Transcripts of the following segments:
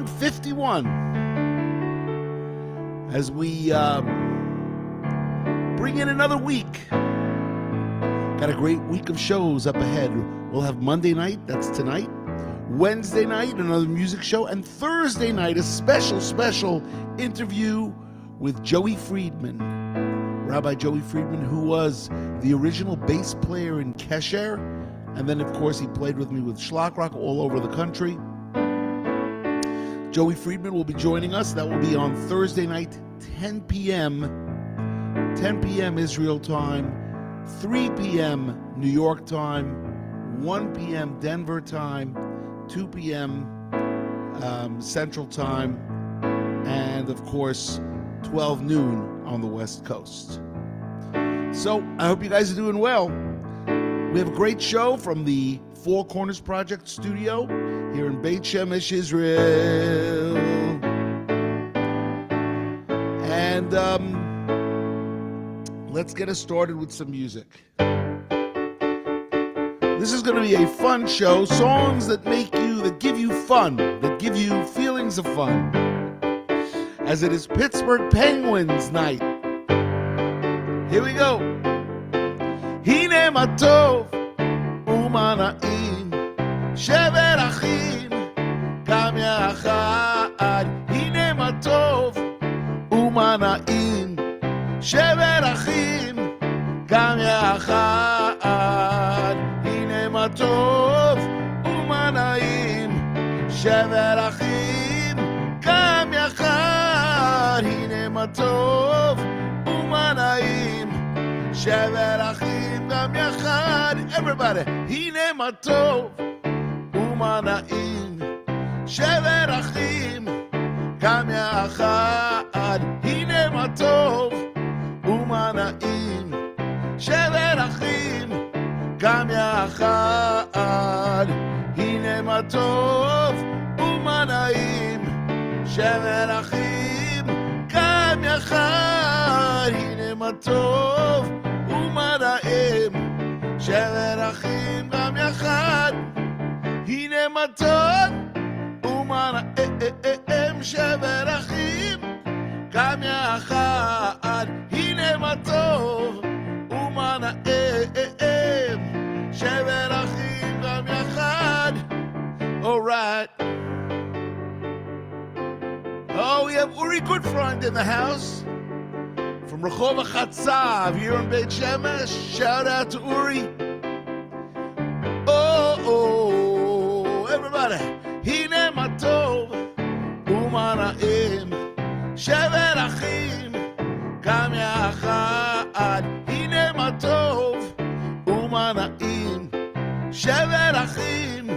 51 as we bring in another week. Got a great week of shows up ahead. We'll have Monday night, that's tonight. Wednesday night, another music show. And Thursday night, a special interview with Joey Friedman. Rabbi Joey Friedman, who was the original bass player in Kesher. And then, of course, he played with me with Shlock Rock all over the country. Joey Friedman will be joining us. That will be on Thursday night, 10 p.m. Israel time, 3 p.m. New York time, 1 p.m. Denver time, 2 p.m. Central time, and of course 12 noon on the West Coast. So I hope you guys are doing well. We have a great show from the Four Corners Project studio here in Beit Shemesh, Israel. And let's get us started with some music. This is going to be a fun show. Songs that give you fun, that give you feelings of fun. As it is Pittsburgh Penguins night. Here we go. Hine ma tov u'ma na'im shever achim gam yachad. Hine ma tov u'ma na'im shever achim gam yachad. Hine ma tov u'ma na'im shever achim gam yachad. Hine ma tov u'ma na'im shever achim gam yachad. Everybody. Hine ma tov u'ma na'im shever achim gam yachad. Hine ma tov u'ma na'im shever achim gam yachad. Hine ma tov u'ma na'im shever achim gam yachad. Hine ma tov u'ma na'im shever achim gam yachad. Hine ma tov u'ma na'im shever achim gam yachad. Hine ma tov u'ma na'im shever achim gam yachad. All right. Oh, we have Uri Goodfriend in the house from Rehov Chatzav here in Beit Shemesh. Shout out to Uri. Oh, everybody. Hine ma tov u'ma na'im shever achim gam yachad. Hine ma tov u'ma na'im shever achim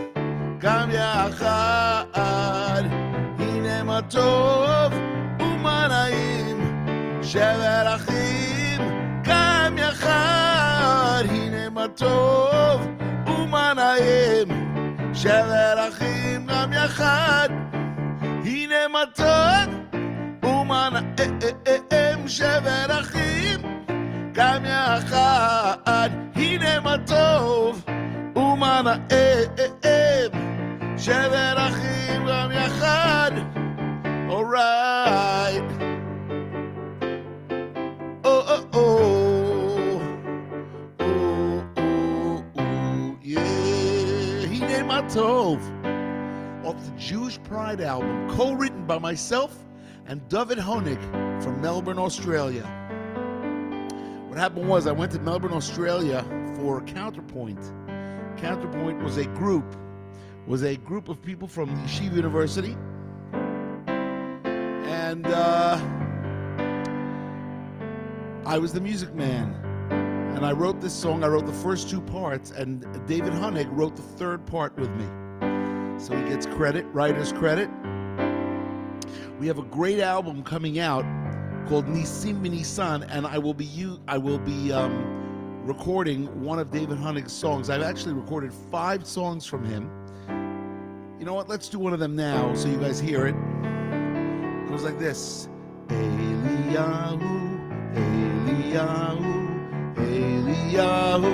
gam yachad. Hine ma tov u'ma na'im shever achim gam yachad. Hine ma tov u'ma na'im shever achim gam yachad. Hine ma tov u'ma na'im shever achim gam yachad. Hine ma tov u'ma na'im shever achim gam yachad. All right. Yeah. Hine ma tov, off the Jewish Pride album, co-written by myself and David Honig from Melbourne, Australia. What happened was I went to Melbourne, Australia for Counterpoint. Counterpoint was a group of people from the Yeshiva University. And I was the music man. And I wrote this song. I wrote the first two parts, and David Honig wrote the third part with me. So he gets credit, writer's credit. We have a great album coming out called Nisim Minisan, and I will be recording one of David Honig's songs. I've actually recorded 5 songs from him. You know what? Let's do one of them now so you guys hear it. It goes like this. Eliyahu, Eliyahu, Eliyahu,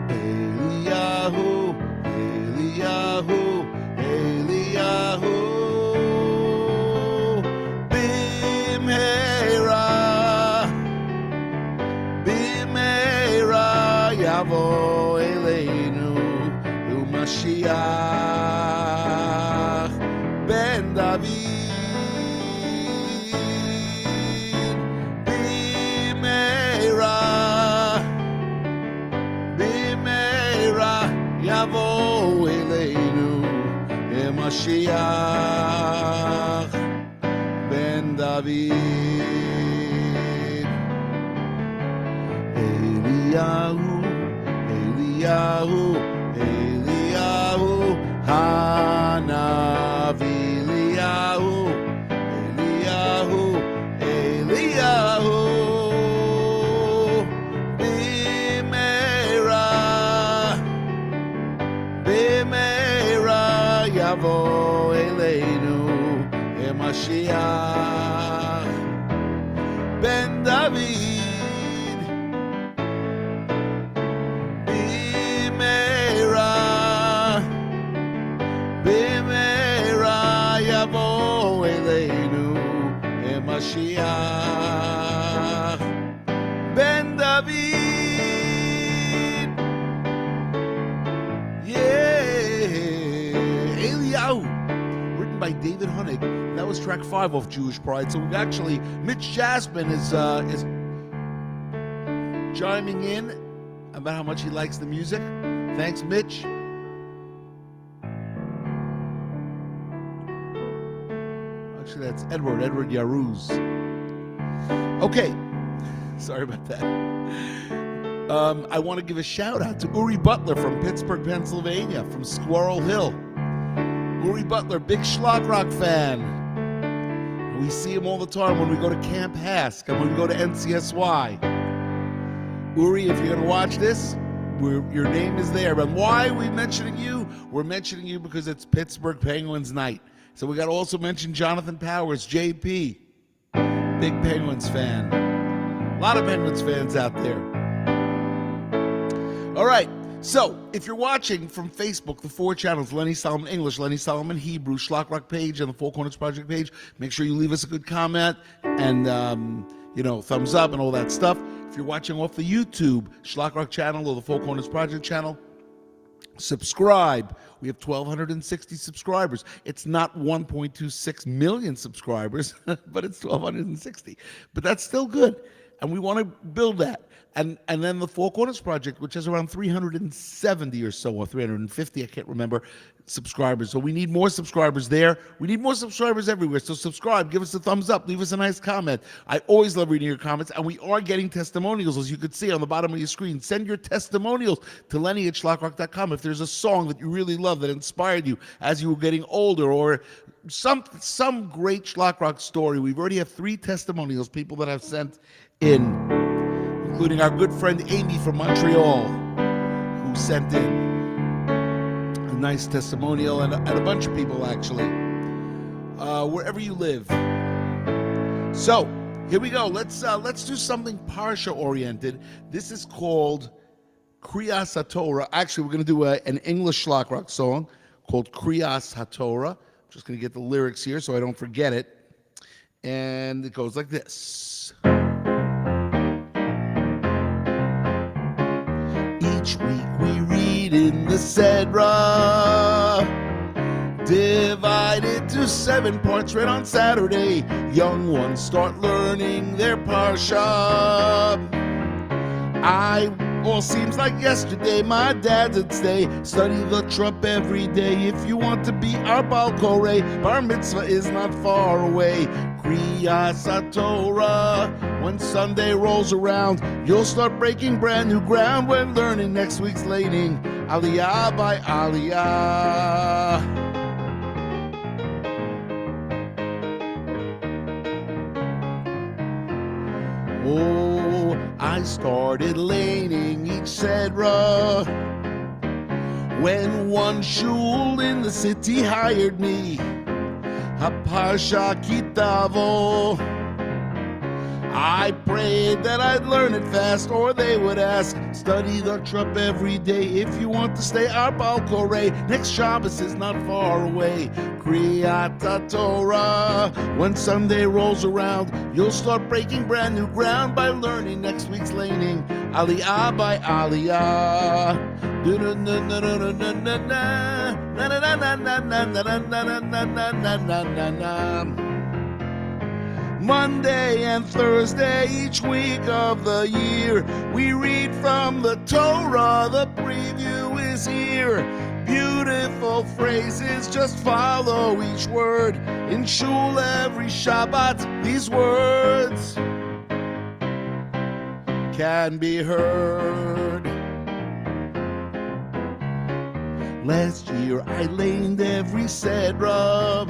Eliyahu, Eliyahu, Eliyahu. Mashiach ben David b'meira yavo eleinu Mashiach ben David Eliyahu Hanavi Eliyahu b'meira yavo eleinu Mashiach ben David b'meira yavo eleinu Mashiach ben David. Yeah, Eliyahu, written by David Honig. That was track 5 off Jewish Pride. So we've actually, Mitch Jasmine is chiming in about how much he likes the music. Thanks, Mitch. Actually, that's Edward Yaruz. Okay, sorry about that. I want to give a shout out to Uri Butler from Pittsburgh, Pennsylvania, from Squirrel Hill. Uri Butler, big Schlock Rock fan. We see him all the time when we go to Camp Hask and when we go to NCSY. Uri, if you're going to watch this, your name is there. But why are we mentioning you? We're mentioning you because it's Pittsburgh Penguins night. So we got to also mention Jonathan Powers, JP, big Penguins fan. A lot of Penguins fans out there. All right. So, if you're watching from Facebook, the 4 channels, Lenny Solomon English, Lenny Solomon Hebrew, Schlock Rock page, and the Four Corners Project page, make sure you leave us a good comment and, thumbs up and all that stuff. If you're watching off the YouTube, Schlock Rock channel or the Four Corners Project channel, subscribe. We have 1,260 subscribers. It's not 1.26 million subscribers, but it's 1,260. But that's still good, and we want to build that. And then the Four Corners Project, which has around 370 or so, or 350, I can't remember, subscribers. So we need more subscribers there. We need more subscribers everywhere. So subscribe, give us a thumbs up, leave us a nice comment. I always love reading your comments, and we are getting testimonials, as you can see on the bottom of your screen. Send your testimonials to Lenny@schlockrock.com if there's a song that you really love that inspired you as you were getting older, or some great Schlock Rock story. We've already have 3 testimonials, people that have sent in, including our good friend Amy from Montreal, who sent in a nice testimonial, and a bunch of people, actually, wherever you live. So, here we go. Let's do something Parsha-oriented. This is called Kriyas HaTorah. Actually, we're going to do an English Schlock Rock song called Kriyas HaTorah. I'm just going to get the lyrics here so I don't forget it. And it goes like this. Each week we read in the Sedra, divided to 7 parts, read on Saturday. Young ones start learning their Parsha. All seems like yesterday. My dad would say, study the Trup every day. If you want to be our Baal Koreh, Bar Mitzvah is not far away. Kriyas HaTorah. When Sunday rolls around, you'll start breaking brand new ground when learning next week's laning. Aliyah by Aliyah. Oh, I started laning each Sedra when one shul in the city hired me. HaParsha Kitavo. I prayed that I'd learn it fast, or they would ask, study the trup every day if you want to stay Arbal Koreh. Next Shabbos is not far away. Kriyat Torah. When Sunday rolls around, you'll start breaking brand new ground by learning next week's laning. Aliyah by Aliyah. Monday and Thursday each week of the year, we read from the Torah, the preview is here. Beautiful phrases, just follow each word. In shul every Shabbat, these words can be heard. Last year I laned every Sedra.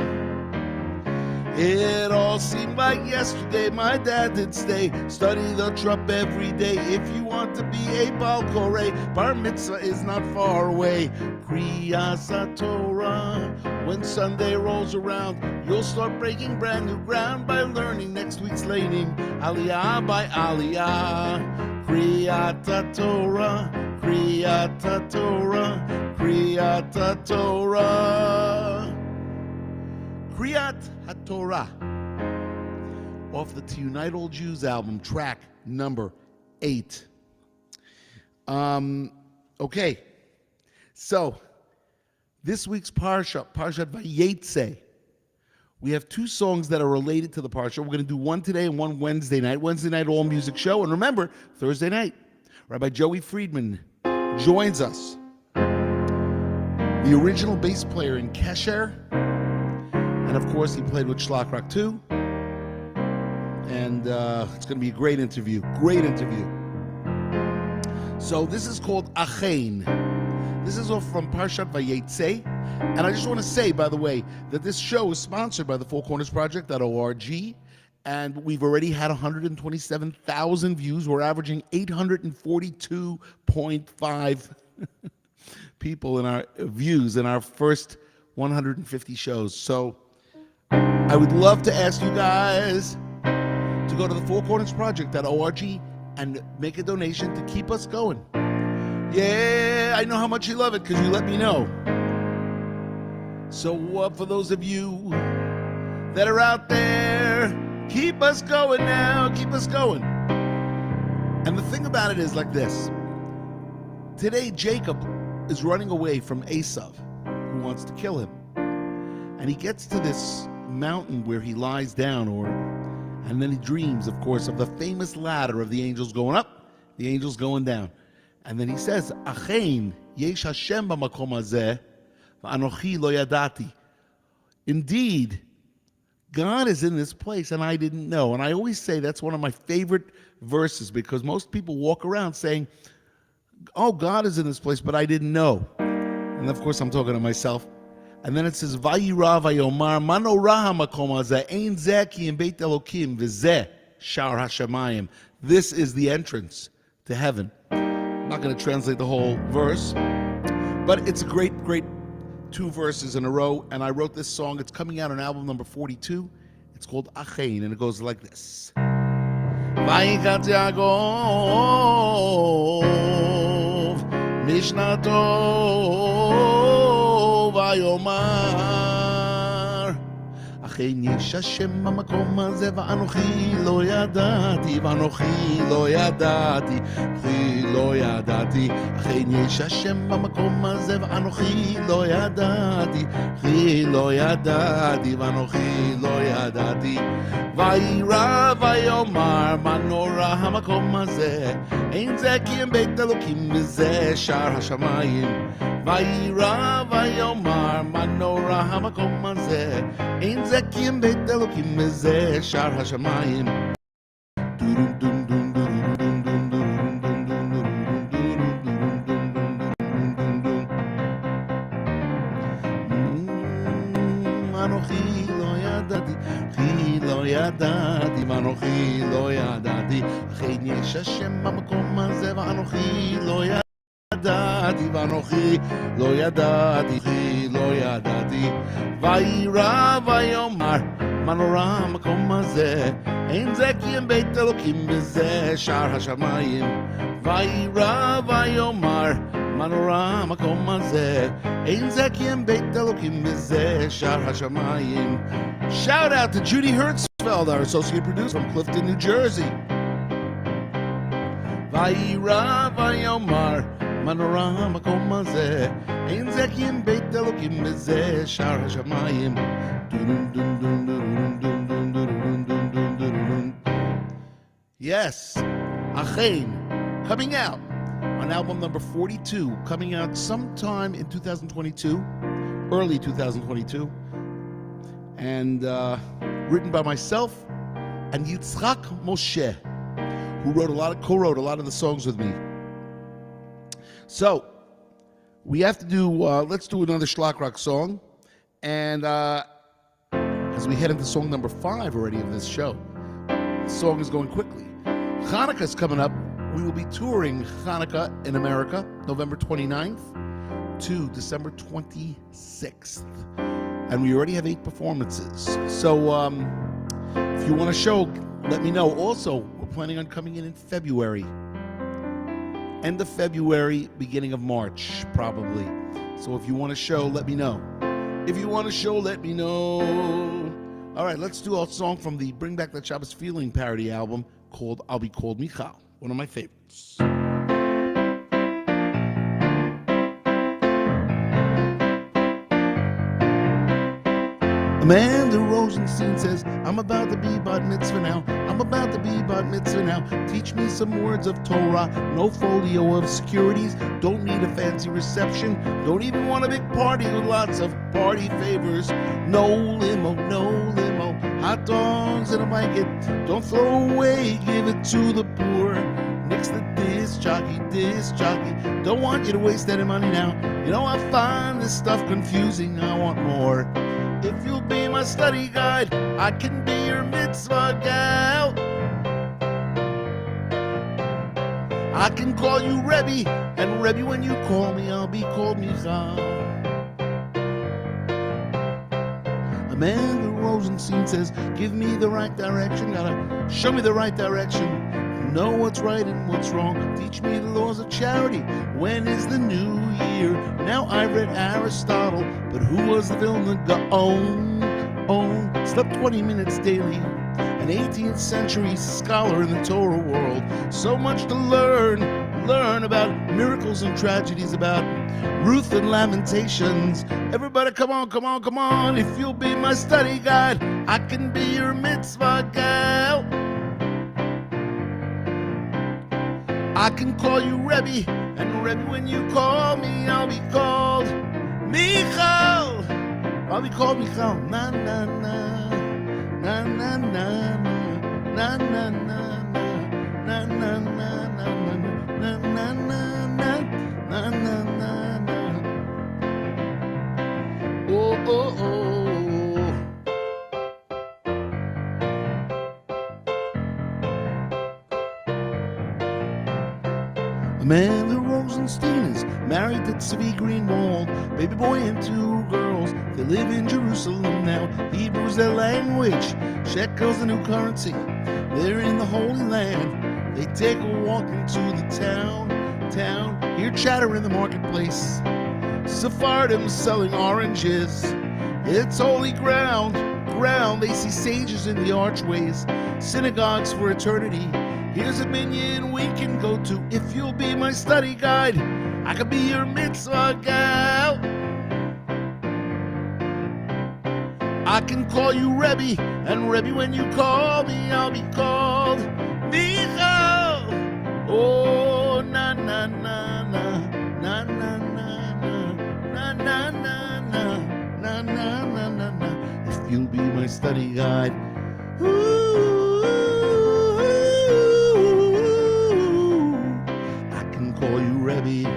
It all seemed like yesterday. My dad did stay. Study the trup every day if you want to be a Baal Koreh. Bar mitzvah is not far away. Kriyas Torah. When Sunday rolls around, you'll start breaking brand new ground by learning next week's laning. Aliyah by Aliyah. Kriyat Torah. Kriyat Torah. Kriyat Torah. Kriyat HaTorah, off the To Unite All Jews album, track number 8. Okay, so this week's Parsha VaYetzei, we have 2 songs that are related to the Parsha. We're going to do one today and one Wednesday night. Wednesday night, all music show. And remember, Thursday night, Rabbi Joey Friedman joins us, the original bass player in Kesher. And of course, he played with Shlach Rock too. And it's going to be a great interview. Great interview. So this is called Achein. This is all from Parsha VaYetzei. And I just want to say, by the way, that this show is sponsored by the fourcornersproject.org. And we've already had 127,000 views. We're averaging 842.5 people in our views in our first 150 shows. So I would love to ask you guys to go to the fourcornersproject.org and make a donation to keep us going. Yeah, I know how much you love it because you let me know. So for those of you that are out there, keep us going now, keep us going. And the thing about it is like this. Today, Jacob is running away from Esav, who wants to kill him. And he gets to this mountain where he lies down, and then he dreams, of course, of the famous ladder of the angels going up, the angels going down. And then he says, Achein yesh Hashem b'makom hazeh v'anochi lo yadati. Indeed, God is in this place, and I didn't know. And I always say that's one of my favorite verses because most people walk around saying, oh, God is in this place, but I didn't know. And of course, I'm talking to myself. And then it says, Vayira vayomar mano ra hamakom hazeh ein zeh ki im beit Elokim v'zeh shar hashamayim. This is the entrance to heaven. I'm not going to translate the whole verse, but it's a great 2 verses in a row. And I wrote this song. It's coming out on album number 42. It's called Achein, and it goes like this. Vayikat Yaakov Mishnatov Vayomar Achein yesh Hashem b'makom hazeh v'anochi lo yadati v'anochi lo yadati v'anochi lo yadati Achein yesh Hashem b'makom hazeh v'anochi lo yadati v'anochi lo yadati v'anochi lo yadati Vayira vayomar mano ra hamakom hazeh ein zeh ki im beit Elokim v'zeh shar hashamayim Vayira vayomar mano ra hamakom hazeh ein zeh ki im beit Elokim v'zeh shar hashamayim. Anochi lo yadati, chi lo yadati, v'anochi lo yadati, achein yesh Hashem b'makom hazeh v'anochi lo yadati, v'anochi lo yadati, chi lo yadati, vayira vayomar מנורה מקום הזה, אין זה כי הם בית אלוקים בזה, שער השמיים, וירא ויאמר, מנורה מקום הזה, אין זה כי הם בית אלוקים בזה, שער השמיים. Shout out to Judy Hertzfeld, our associate producer from Clifton, New Jersey. וירא ויאמר, מנורה מקום הזה, אין זה כי הם בית אלוקים בזה, שער השמיים. Yes, Achen, coming out on album number 42, coming out sometime in 2022, early 2022, and written by myself and Yitzchak Moshe, who co-wrote a lot of the songs with me. So we have to do, let's do another Shlock Rock song, and as we head into song number 5 already of this show, the song is going quickly. Hanukkah's coming up. We will be touring Hanukkah in America, November 29th to December 26th. And we already have 8 performances. So if you want a show, let me know. Also, we're planning on coming in February. End of February, beginning of March, probably. So if you want a show, let me know. If you want a show, let me know. All right, let's do a song from the Bring Back That Shabbos Feeling parody album called I'll Be Called Michal, one of my favorites. Amanda Rosenstein says, I'm about to be bat mitzvah now. I'm about to be bat mitzvah now. Teach me some words of Torah. No folio of securities. Don't need a fancy reception. Don't even want a big party with lots of party favors. No limo, no limo. Hot dogs in a blanket. Don't throw away, give it to the poor. Nix the disc jockey. Don't want you to waste any money now. You know I find this stuff confusing. I want more. If you'll be my study guide, I can be your mitzvah gal. I can call you Rebbe, and Rebbe, when you call me, I'll be called Michal. Amanda Rosenstein says, give me the right direction, gotta show me the right direction. Know what's right and what's wrong. Teach me the laws of charity. When is the new year? Now I've read Aristotle, but who was the Vilna Gaon? Slept 20 minutes daily. An 18th century scholar in the Torah world. So much to learn about miracles and tragedies, about Ruth and Lamentations. Everybody come on. If you'll be my study guide, I can be your mitzvah gal. I can call you Rebbe, and Rebbe, when you call me, I'll be called Michal. I'll be called Michal. Na na na, na na na, na na na, na na na, na na na, na na na. Oh oh oh. Amanda Rosenstein is married to Tzvi Greenwald, baby boy and 2 girls. They live in Jerusalem now. Hebrew's their language, shekel's the new currency. They're in the Holy Land. They take a walk into the town, hear chatter in the marketplace. Sephardim selling oranges. It's holy ground. They see sages in the archways, synagogues for eternity. Here's a minyan we can go to. If you'll be my study guide, I could be your mitzvah gal. I can call you Rebbe, and Rebbe, when you call me, I'll be called Michal. Oh, na na na na, na na na na, na na na na, na na na na na. If you'll be my study guide, call you Rebbe.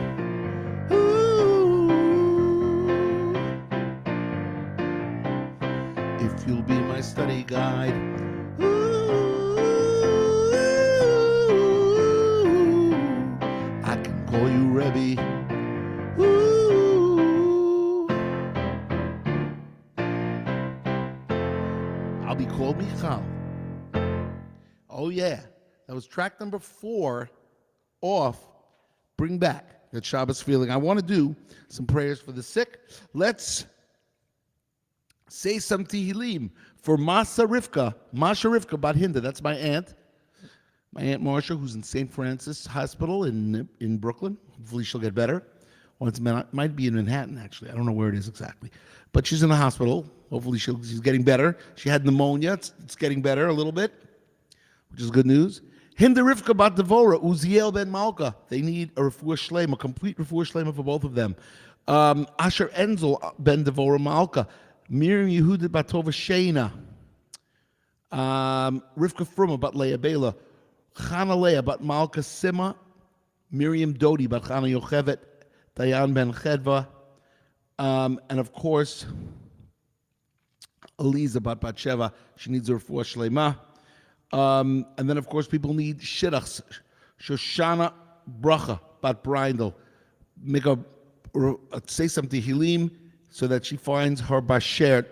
If you'll be my study guide. I can call you Rebbe. I'll Be Called Michal. Oh yeah, that was track number 4 off Bring Back That Shabbos Feeling. I want to do some prayers for the sick. Let's say some Tehillim for Masha Rivka Bat Hinda. That's my Aunt Marcia, who's in St. Francis Hospital in Brooklyn. Hopefully she'll get better. Well, it might be in Manhattan, actually. I don't know where it is exactly. But she's in the hospital. Hopefully she's getting better. She had pneumonia. It's getting better a little bit, which is good news. Hinda Rivka Bat Devora, Uziel Ben Malka. They need a refuah shlema, a complete refuah shlema for both of them. Asher Enzel Ben Devora Malka. Miriam Yehuda Bat Tova Sheina. Rivka Fruma Bat Leah Bela. Chana Leah Bat Malka Sima. Miriam Dodi Bat Chana Yochevet. Dayan Ben Chedva. And of course, Eliza Bat Batsheva. She needs a refuah shlema. And then, of course, people need shidduchs. Shoshana Bracha Bat Brindle. Say some Tehillim so that she finds her Basher.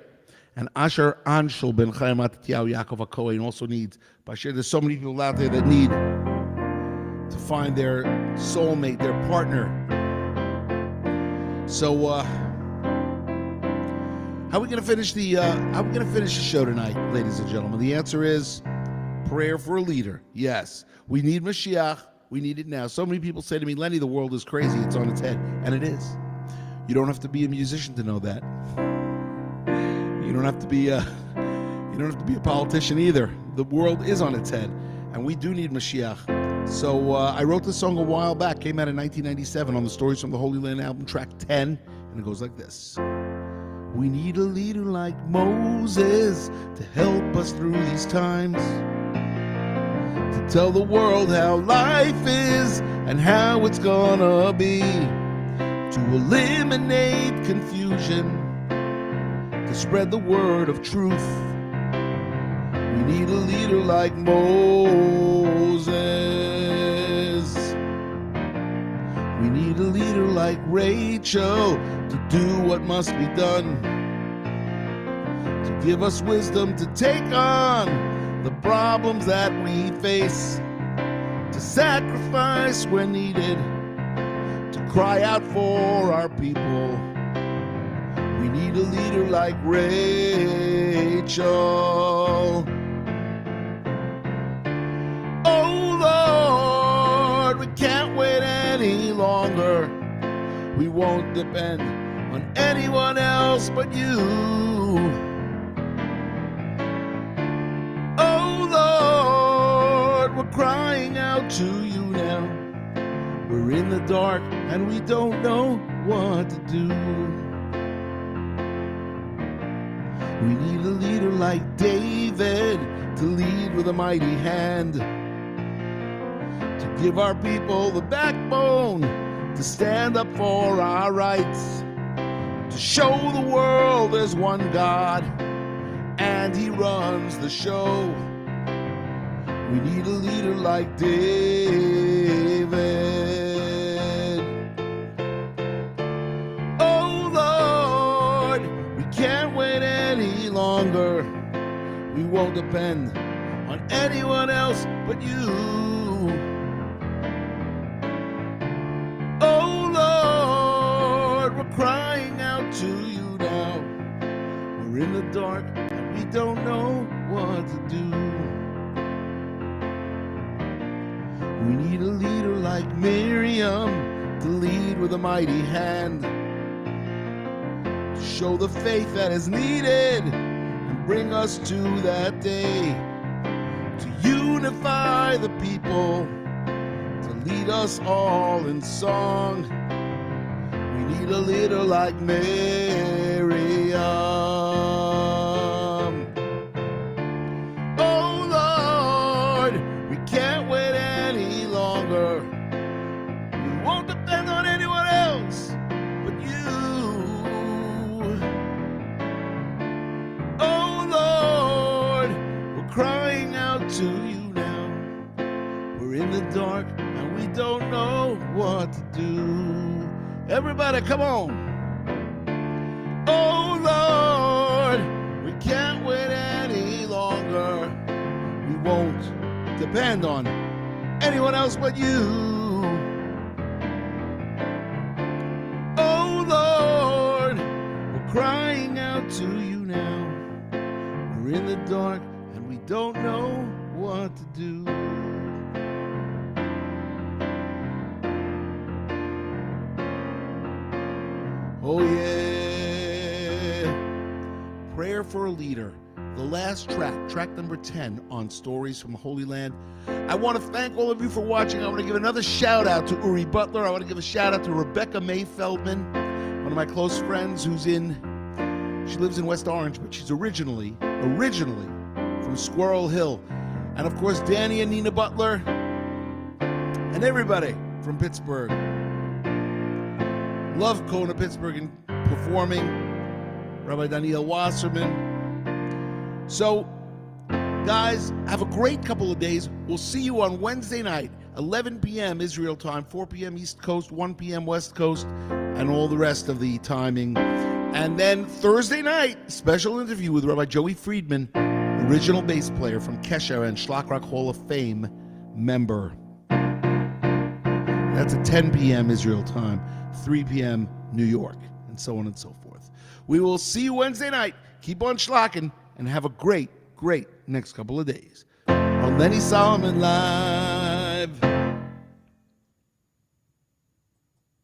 And Asher Anshel Ben Chaim Matityahu Yaakov HaKohen also needs Basher. There's so many people out there that need to find their soulmate, their partner. So, how are we going to finish the show tonight, ladies and gentlemen? The answer is prayer for a leader. Yes, we need Mashiach. We need it now. So many people say to me, Lenny, the world is crazy. It's on its head. And it is. You don't have to be a musician to know that. You don't have to be a politician either. The world is on its head. And we do need Mashiach. So I wrote this song a while back. Came out in 1997 on the Stories from the Holy Land album, track 10. And it goes like this. We need a leader like Moses to help us through these times. To tell the world how life is and how it's gonna be. To eliminate confusion. To spread the word of truth. We need a leader like Moses. We need a leader like Rachel to do what must be done. To give us wisdom to take on the problems that we face. To sacrifice when needed. To cry out for our people. We need a leader like Rachel. Oh Lord, we can't wait any longer. We won't depend on anyone else but you. Oh Lord, we're crying out to you now. We're in the dark and we don't know what to do. We need a leader like David to lead with a mighty hand. To give our people the backbone to stand up for our rights. To show the world there's one God and he runs the show. We need a leader like David. Oh Lord, we can't wait any longer. We won't depend on anyone else but you. Oh Lord, we're crying out to you now. We're in the dark and we don't know what to do. We need a leader like Miriam to lead with a mighty hand. To show the faith that is needed and bring us to that day. To unify the people, to lead us all in song. We need a leader like Miriam. Oh Lord, we can't wait any longer. We won't depend on anyone else but you. Oh Lord, we're crying out to you now. We're in the dark and we don't know what to do. Everybody, come on. Oh Lord, we can't wait any depend on anyone else but you. Oh Lord, we're crying out to you now. We're in the dark and we don't know what to do. Oh yeah. Prayer for a Leader. The last track number 10 on Stories from Holy Land. I want to thank all of you for watching. I want to give another shout out to Uri Butler. I want to give a shout out to Rebecca May Feldman, one of my close friends she lives in West Orange, but she's originally from Squirrel Hill. And of course, Danny and Nina Butler, and everybody from Pittsburgh. Love going to Pittsburgh and performing. Rabbi Daniel Wasserman. So, guys, have a great couple of days. We'll see you on Wednesday night, 11 p.m. Israel time, 4 p.m. East Coast, 1 p.m. West Coast, and all the rest of the timing. And then Thursday night, special interview with Rabbi Joey Friedman, original bass player from Kesher and Shlock Rock Hall of Fame member. That's at 10 p.m. Israel time, 3 p.m. New York, and so on and so forth. We will see you Wednesday night. Keep on shlocking and have a great next couple of days on Lenny Solomon Live.